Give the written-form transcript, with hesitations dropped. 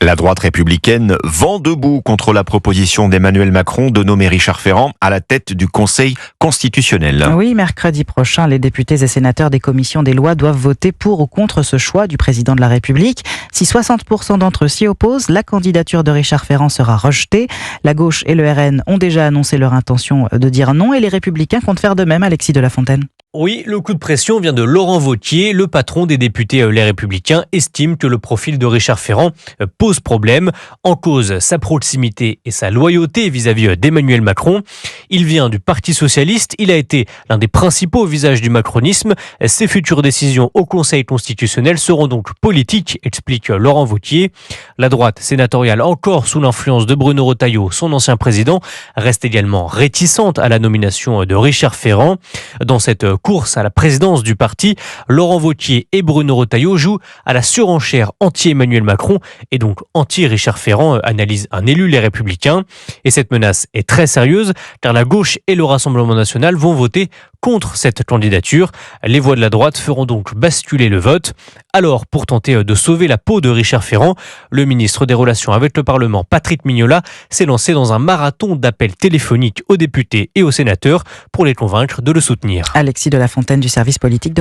La droite républicaine vent debout contre la proposition d'Emmanuel Macron de nommer Richard Ferrand à la tête du Conseil constitutionnel. Oui, mercredi prochain, les députés et sénateurs des commissions des lois doivent voter pour ou contre ce choix du président de la République. Si 60% d'entre eux s'y opposent, la candidature de Richard Ferrand sera rejetée. La gauche et le RN ont déjà annoncé leur intention de dire non et les Républicains comptent faire de même. Alexis de la Fontaine. Oui, le coup de pression vient de Laurent Wauquiez. Le patron des députés Les Républicains estime que le profil de Richard Ferrand pose problème. En cause, sa proximité et sa loyauté vis-à-vis d'Emmanuel Macron. Il vient du Parti socialiste. Il a été l'un des principaux visages du macronisme. Ses futures décisions au Conseil constitutionnel seront donc politiques, explique Laurent Wauquiez. La droite sénatoriale, encore sous l'influence de Bruno Retailleau, son ancien président, reste également réticente à la nomination de Richard Ferrand. Dans cette course à la présidence du parti, Laurent Wauquiez et Bruno Retailleau jouent à la surenchère anti-Emmanuel Macron et donc anti-Richard Ferrand, analyse un élu Les Républicains. Et cette menace est très sérieuse car la gauche et le Rassemblement national vont voter contre cette candidature. Les voix de la droite feront donc basculer le vote. Alors, pour tenter de sauver la peau de Richard Ferrand, le ministre des Relations avec le Parlement, Patrick Mignola, s'est lancé dans un marathon d'appels téléphoniques aux députés et aux sénateurs pour les convaincre de le soutenir. Alexis de la Fontaine du service politique de